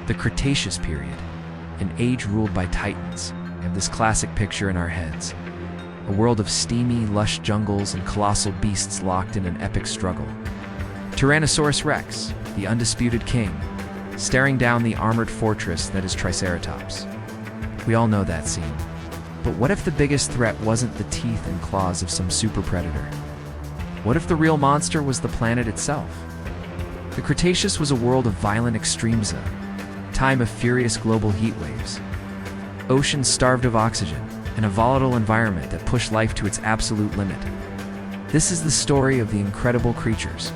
The Cretaceous Period, an age ruled by titans. We have this classic picture in our heads. A world of steamy, lush jungles and colossal beasts locked in an epic struggle. Tyrannosaurus Rex, the undisputed king, staring down the armored fortress that is Triceratops. We all know that scene. But what if the biggest threat wasn't the teeth and claws of some super predator? What if the real monster was the planet itself? The Cretaceous was a world of violent extremes, a time of furious global heat waves, oceans starved of oxygen, and a volatile environment that pushed life to its absolute limit. This is the story of the incredible creatures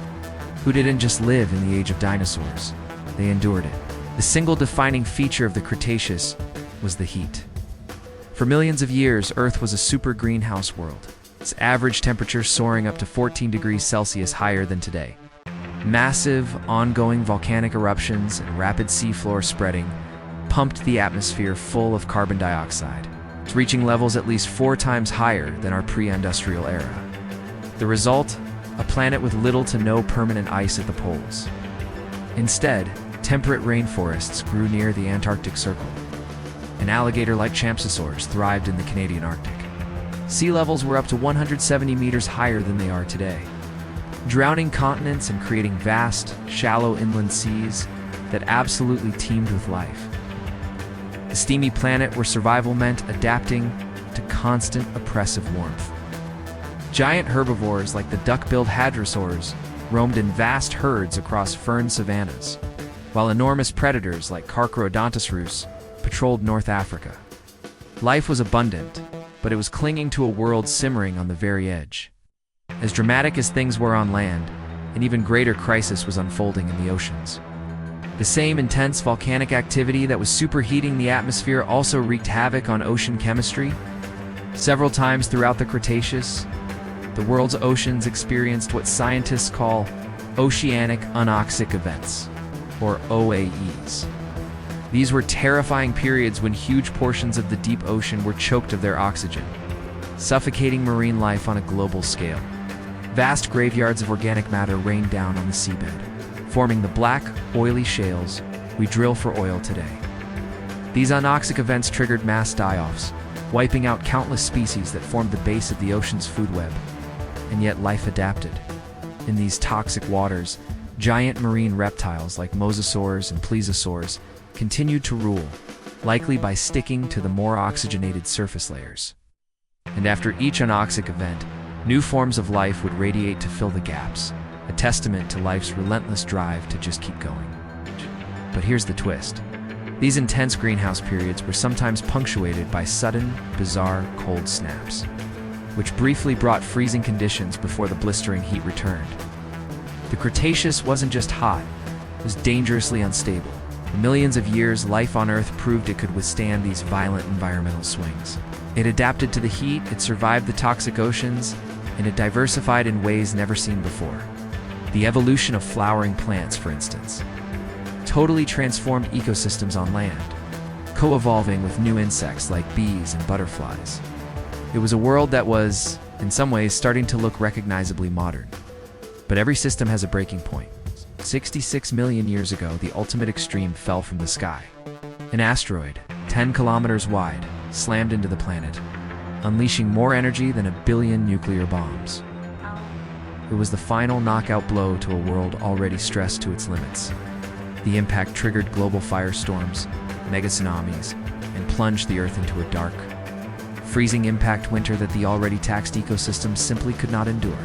who didn't just live in the age of dinosaurs, they endured it. The single defining feature of the Cretaceous was the heat. For millions of years, Earth was a super greenhouse world, its average temperature soaring up to 14 degrees Celsius higher than today. Massive, ongoing volcanic eruptions and rapid seafloor spreading pumped the atmosphere full of carbon dioxide, reaching levels at least 4 times higher than our pre-industrial era. The result? A planet with little to no permanent ice at the poles. Instead, temperate rainforests grew near the Antarctic Circle. An alligator like Champsosaurus thrived in the Canadian Arctic. Sea levels were up to 170 meters higher than they are today, drowning continents and creating vast, shallow inland seas that absolutely teemed with life. A steamy planet where survival meant adapting to constant oppressive warmth. Giant herbivores like the duck-billed hadrosaurs roamed in vast herds across fern savannas, while enormous predators like Argentinosaurus patrolled North Africa. Life was abundant, but it was clinging to a world simmering on the very edge. As dramatic as things were on land, an even greater crisis was unfolding in the oceans. The same intense volcanic activity that was superheating the atmosphere also wreaked havoc on ocean chemistry. Several times throughout the Cretaceous, the world's oceans experienced what scientists call oceanic anoxic events, or OAEs. These were terrifying periods when huge portions of the deep ocean were choked of their oxygen, suffocating marine life on a global scale. Vast graveyards of organic matter rained down on the seabed, forming the black, oily shales we drill for oil today. These anoxic events triggered mass die-offs, wiping out countless species that formed the base of the ocean's food web. And yet life adapted. In these toxic waters, giant marine reptiles like mosasaurs and plesiosaurs continued to rule, likely by sticking to the more oxygenated surface layers. And after each anoxic event, new forms of life would radiate to fill the gaps, a testament to life's relentless drive to just keep going. But here's the twist. These intense greenhouse periods were sometimes punctuated by sudden, bizarre cold snaps, which briefly brought freezing conditions before the blistering heat returned. The Cretaceous wasn't just hot, it was dangerously unstable. For millions of years, life on Earth proved it could withstand these violent environmental swings. It adapted to the heat, it survived the toxic oceans, and it diversified in ways never seen before. The evolution of flowering plants, for instance, totally transformed ecosystems on land, co-evolving with new insects like bees and butterflies. It was a world that was, in some ways, starting to look recognizably modern. But every system has a breaking point. 66 million years ago, the ultimate extreme fell from the sky. An asteroid, 10 kilometers wide, slammed into the planet, unleashing more energy than 1 billion nuclear bombs. It was the final knockout blow to a world already stressed to its limits. The impact triggered global firestorms, mega tsunamis, and plunged the Earth into a dark, freezing impact winter that the already taxed ecosystem simply could not endure.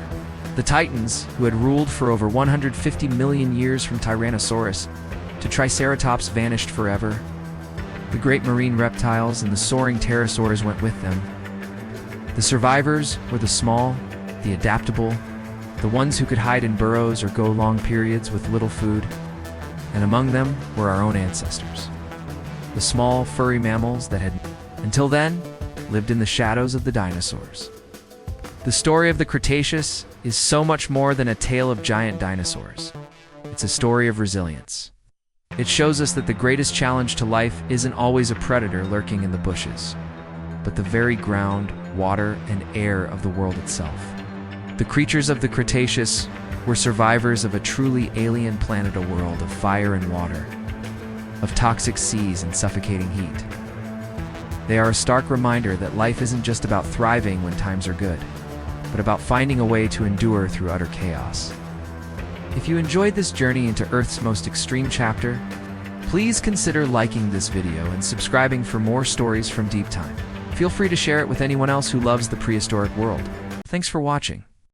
The Titans, who had ruled for over 150 million years from Tyrannosaurus to Triceratops, vanished forever. The great marine reptiles and the soaring pterosaurs went with them. The survivors were the small, the adaptable, the ones who could hide in burrows or go long periods with little food. And among them were our own ancestors. The small, furry mammals that had, until then, lived in the shadows of the dinosaurs. The story of the Cretaceous is so much more than a tale of giant dinosaurs. It's a story of resilience. It shows us that the greatest challenge to life isn't always a predator lurking in the bushes, but the very ground, water, and air of the world itself. The creatures of the Cretaceous were survivors of a truly alien planet, a world of fire and water, of toxic seas and suffocating heat. They are a stark reminder that life isn't just about thriving when times are good, but about finding a way to endure through utter chaos. If you enjoyed this journey into Earth's most extreme chapter, please consider liking this video and subscribing for more stories from Deep Time. Feel free to share it with anyone else who loves the prehistoric world. Thanks for watching.